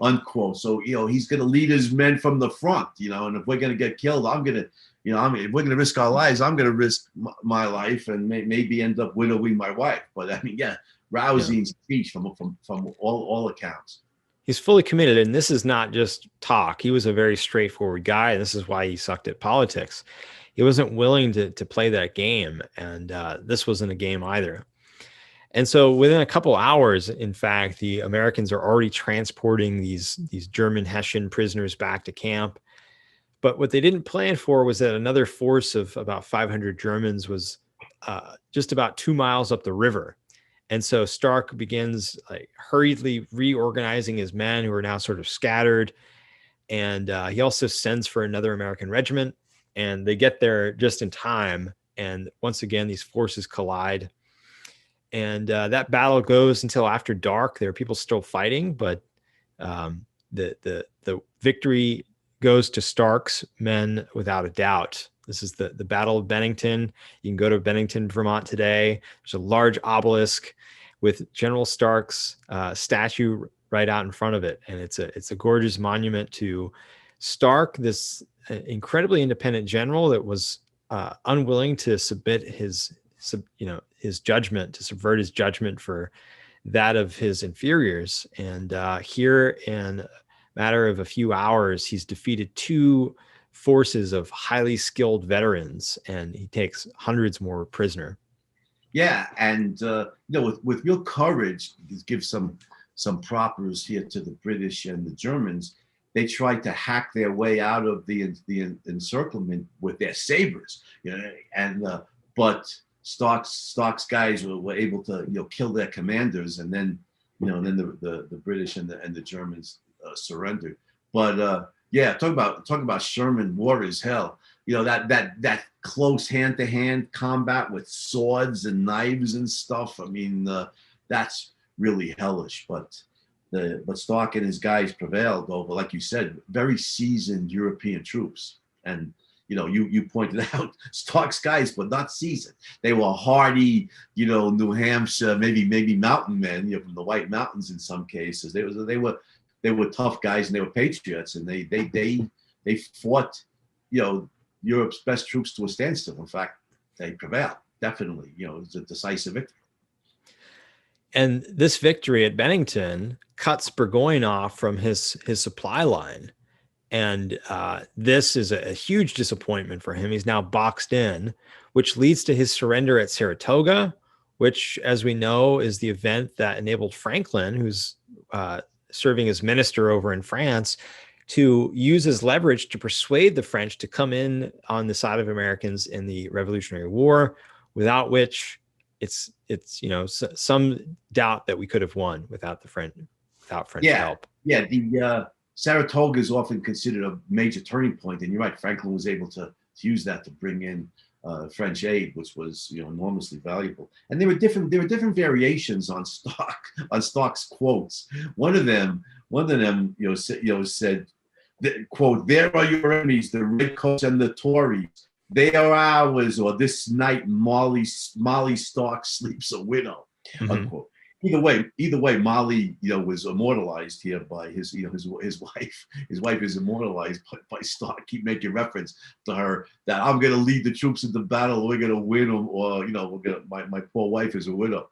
Unquote. So he's going to lead his men from the front. And if we're going to get killed, I'm going to. if we're going to risk our lives, I'm going to risk my life and maybe end up widowing my wife. But I mean, yeah, rousing speech from all accounts. He's fully committed, and this is not just talk. He was a very straightforward guy, and this is why he sucked at politics. He wasn't willing to play that game, and this wasn't a game either. And so within a couple hours, in fact, the Americans are already transporting these German Hessian prisoners back to camp. But what they didn't plan for was that another force of about 500 Germans was just about 2 miles up the river. And so Stark begins hurriedly reorganizing his men who are now sort of scattered. And he also sends for another American regiment, and they get there just in time. And once again, these forces collide. And that battle goes until after dark. There are people still fighting, but the victory goes to Stark's men without a doubt. This is the Battle of Bennington. You can go to Bennington, Vermont today. There's a large obelisk with General Stark's statue right out in front of it, and it's a gorgeous monument to Stark, this incredibly independent general that was unwilling to submit his judgment, to subvert his judgment for that of his inferiors. And here in a matter of a few hours, he's defeated 2 forces of highly skilled veterans, and he takes hundreds more prisoner. Yeah, and with real courage, give some propers here to the British and the Germans. They tried to hack their way out of the encirclement with their sabers, but Stark's guys were able to kill their commanders, and then the British and the Germans surrendered. But talk about Sherman, war is hell. That close hand-to-hand combat with swords and knives and stuff. I mean, that's really hellish. But Stark and his guys prevailed over, like you said, very seasoned European troops. And you pointed out Stark's guys, but not seasoned. They were hardy, New Hampshire, maybe mountain men, from the White Mountains in some cases. They were tough guys, and they were patriots, and they fought, Europe's best troops to a standstill. In fact, they prevailed. Definitely, it was a decisive victory. And this victory at Bennington cuts Burgoyne off from his supply line. And this is a huge disappointment for him. He's now boxed in, which leads to his surrender at Saratoga, which, as we know, is the event that enabled Franklin, who's serving as minister over in France, to use his leverage to persuade the French to come in on the side of Americans in the Revolutionary War, without which it's some doubt that we could have won without French help. Yeah, the Saratoga is often considered a major turning point, and you're right. Franklin was able to use that to bring in French aid, which was enormously valuable. And there were different variations on Stark's quotes. One of them said, quote, "There are your enemies, the redcoats and the Tories. They are ours, or this night Molly Stark sleeps a widow." Mm-hmm. Unquote. Either way, Molly, was immortalized here by his wife. His wife is immortalized by Stark. Keep making reference to her that I'm going to lead the troops into battle. We're going to win them, or my poor wife is a widow.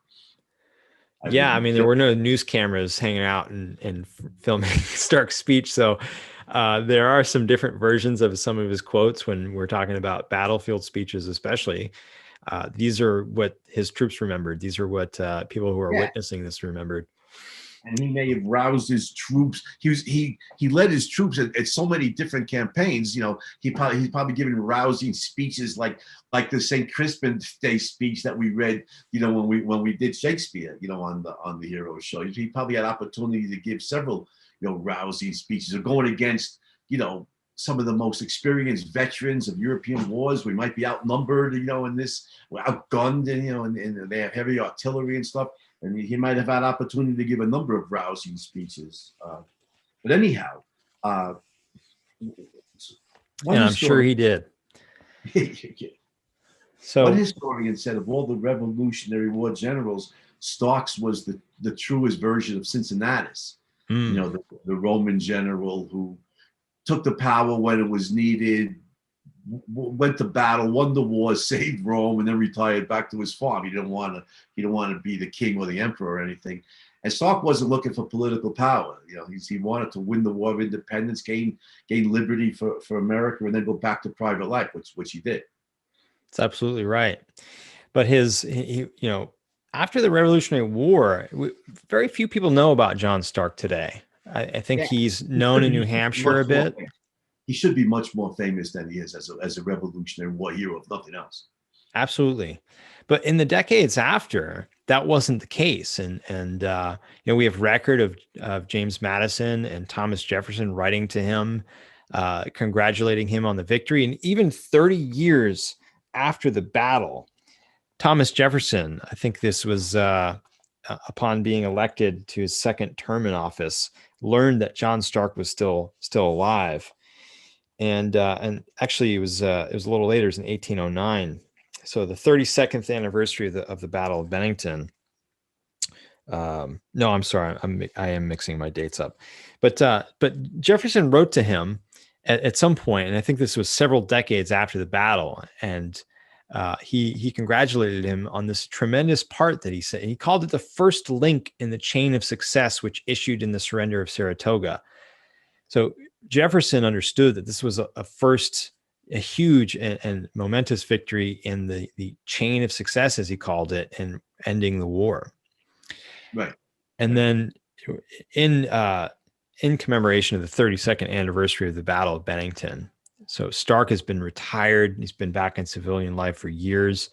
I mean, there were no news cameras hanging out and filming Stark's speech, so there are some different versions of some of his quotes when we're talking about battlefield speeches, especially. These are what his troops remembered. These are what people who are witnessing this remembered. and he may have roused his troops. He led his troops at so many different campaigns. You know, he's probably given rousing speeches like the St. Crispin's Day speech that we read. You know, when we did Shakespeare. You know, on the Hero Show, he probably had opportunity to give several rousing speeches, or going against some of the most experienced veterans of European wars. We might be outnumbered, in this, we're outgunned, and they have heavy artillery and stuff. And he might have had opportunity to give a number of rousing speeches. But anyhow, and I'm sure he did. So one historian said of all the Revolutionary War generals, Stark's was the truest version of Cincinnatus. The Roman general who took the power when it was needed, went to battle, won the war, saved Rome, and then retired back to his farm. He didn't want to be the king or the emperor or anything. And Stark wasn't looking for political power. He wanted to win the War of Independence, gain liberty for America, and then go back to private life, which he did. That's absolutely right. But after the Revolutionary War, very few people know about John Stark today. I think he's known in New Hampshire a bit. He should be much more famous than he is as a Revolutionary War hero, if nothing else. Absolutely. But in the decades after, that wasn't the case. And we have record of James Madison and Thomas Jefferson writing to him, congratulating him on the victory. And even 30 years after the battle, Thomas Jefferson, I think this was upon being elected to his second term in office, learned that John Stark was still alive. And actually, it was a little later. It was in 1809. So the 32nd anniversary of the Battle of Bennington. No, I'm sorry, I am mixing my dates up. But Jefferson wrote to him at some point, and I think this was several decades after the battle, and he congratulated him on this tremendous part that he said. He called it the first link in the chain of success, which issued in the surrender of Saratoga. So Jefferson understood that this was a huge and momentous victory in the chain of success, as he called it, in ending the war. Right. And then in commemoration of the 32nd anniversary of the Battle of Bennington, so Stark has been retired. He's been back in civilian life for years.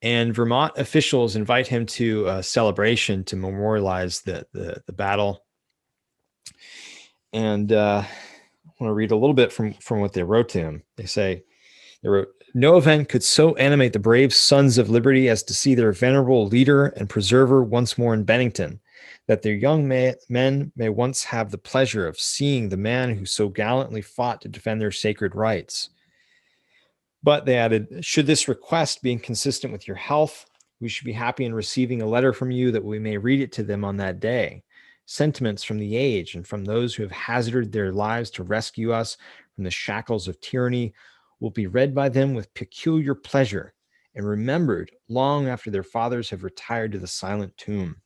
And Vermont officials invite him to a celebration to memorialize the battle. And I want to read a little bit from what they wrote to him. They wrote, "No event could so animate the brave sons of liberty as to see their venerable leader and preserver once more in Bennington, that their young men may once have the pleasure of seeing the man who so gallantly fought to defend their sacred rights. But," they added, "should this request be inconsistent with your health, we should be happy in receiving a letter from you that we may read it to them on that day. Sentiments from the age and from those who have hazarded their lives to rescue us from the shackles of tyranny will be read by them with peculiar pleasure and remembered long after their fathers have retired to the silent tomb."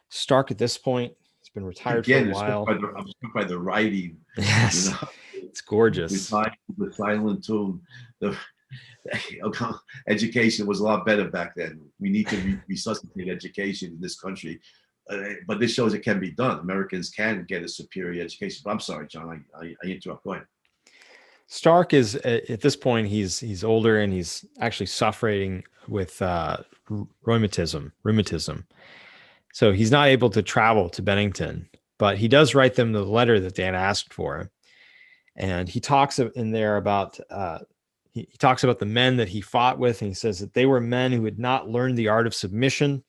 Stark at this point has been retired for a while. I'm struck by the writing. Yes, it's gorgeous. The silent tomb. Education was a lot better back then. We need to resuscitate education in this country. But this shows it can be done. Americans can get a superior education. But I'm sorry, John, I interrupt. Go ahead. Stark is, at this point, he's older and he's actually suffering with rheumatism. So he's not able to travel to Bennington, but he does write them the letter that they had asked for. And he talks in there about he talks about the men that he fought with, and he says that they were men who had not learned the art of submission,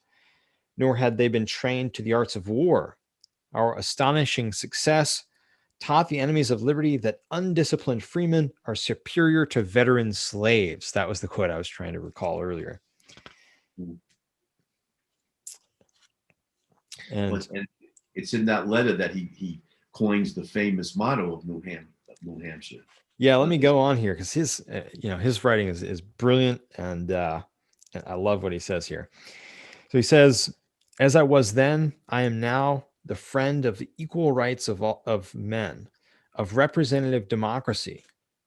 nor had they been trained to the arts of war. Our astonishing success taught the enemies of liberty that undisciplined freemen are superior to veteran slaves. That was the quote I was trying to recall earlier. And it's in that letter that he coins the famous motto of New Hampshire. Yeah, let me go on here because his writing is brilliant, and I love what he says here. So he says, "As I was then, I am now the friend of the equal rights of men, of representative democracy,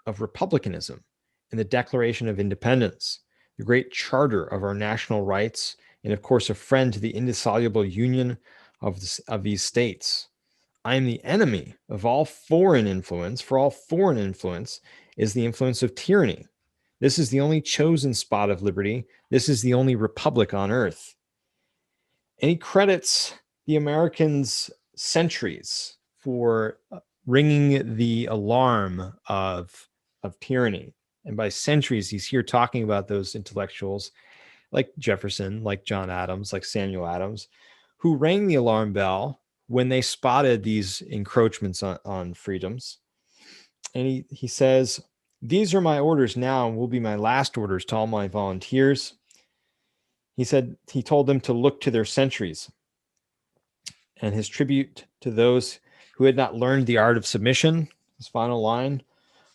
of republicanism, and the Declaration of Independence, the great charter of our national rights, and of course a friend to the indissoluble union of these states. I am the enemy of all foreign influence, for all foreign influence is the influence of tyranny. This is the only chosen spot of liberty. This is the only republic on earth. And he credits the Americans' centuries for ringing the alarm of tyranny. And by centuries, he's here talking about those intellectuals like Jefferson, like John Adams, like Samuel Adams, who rang the alarm bell when they spotted these encroachments on freedoms. And he says, these are my orders now and will be my last orders to all my volunteers. He said he told them to look to their centuries. And his tribute to those who had not learned the art of submission, his final line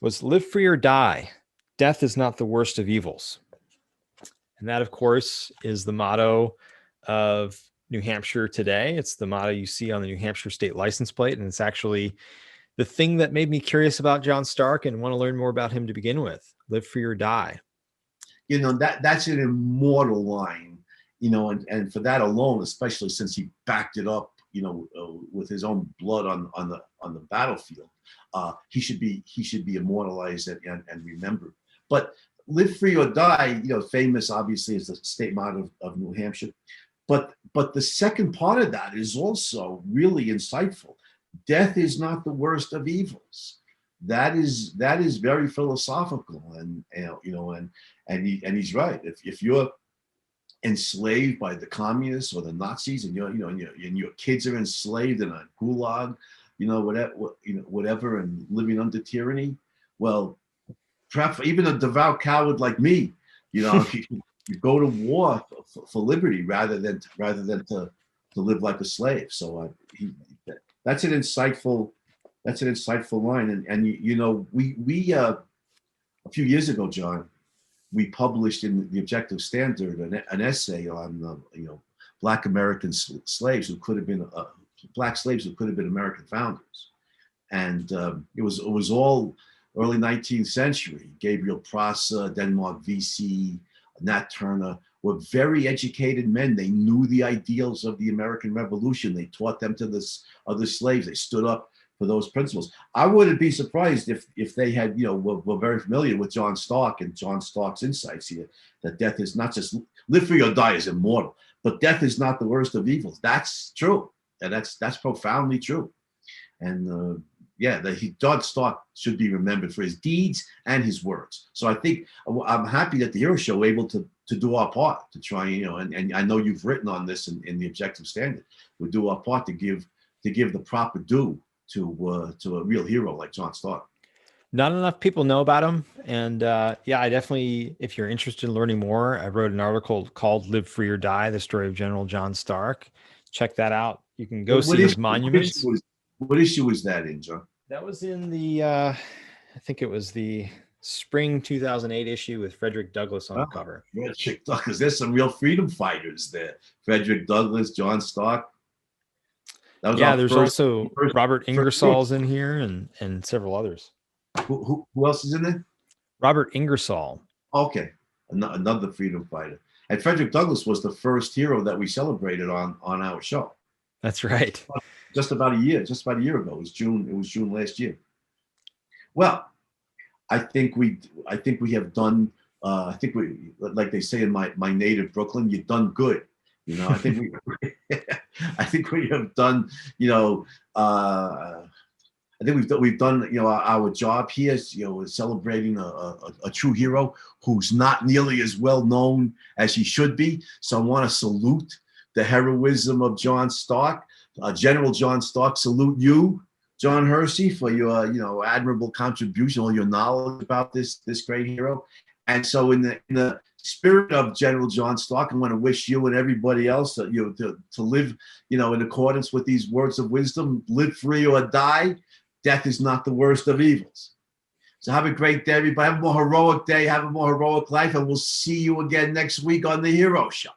was, live free or die. Death is not the worst of evils. And that, of course, is the motto of New Hampshire today. It's the motto you see on the New Hampshire state license plate. And it's actually the thing that made me curious about John Stark and want to learn more about him to begin with. Live free or die. You know, that's an immortal line, you know, and for that alone, especially since he backed it up, you know, with his own blood on the battlefield, he should be immortalized and remembered. But live free or die, you know, famous obviously is the state motto of New Hampshire. But the second part of that is also really insightful. Death is not the worst of evils. That is very philosophical, and you know, and he's right. If you're enslaved by the communists or the Nazis, and your kids are enslaved in a gulag, you know, whatever, and living under tyranny, well, perhaps even a devout coward like me, you know, you go to war for liberty rather than to live like a slave. So that's an insightful line. And you know, we a few years ago, John, we published in the Objective Standard an essay on Black American slaves who could have been Black slaves who could have been American founders, and it was all early 19th century. Gabriel Prosser, Denmark Vesey, Nat Turner were very educated men. They knew the ideals of the American Revolution. They taught them to the other slaves. They stood up for those principles. I wouldn't be surprised if they had, you know, were very familiar with John Stark and John Stark's insights here, that death is not just live free or die is immortal, but death is not the worst of evils. That's true, and that's profoundly true. And John Stark should be remembered for his deeds and his words. So I think I'm happy that the Hero Show were able to do our part to try, you know, and I know you've written on this in the Objective Standard. We'll do our part to give the proper due to a real hero like John Stark. Not enough people know about him. And I definitely, if you're interested in learning more, I wrote an article called Live Free or Die, the story of General John Stark. Check that out. You can go see his monuments. What issue was that in, John? That was in the, I think it was the spring 2008 issue with Frederick Douglass on the cover. Frederick Douglass. There's some real freedom fighters there. Frederick Douglass, John Stark. There's also Robert Ingersoll's in here and several others. Who else is in there? Robert Ingersoll. Okay, another freedom fighter. And Frederick Douglass was the first hero that we celebrated on our show. That's right. Just about a year ago. It was June last year. Well, I think we have done. I think we, like they say in my native Brooklyn, you've done good. You know, I think we have done. You know, I think we've done. You know, our job here. You know, celebrating a true hero who's not nearly as well known as he should be. So I want to salute the heroism of John Stark. General John Stark, salute you, John Hersey, for your admirable contribution, all your knowledge about this great hero. And so in the spirit of General John Stark, I want to wish you and everybody else to live, you know, in accordance with these words of wisdom. Live free or die. Death is not the worst of evils. So have a great day, everybody. Have a more heroic day. Have a more heroic life. And we'll see you again next week on The Hero Show.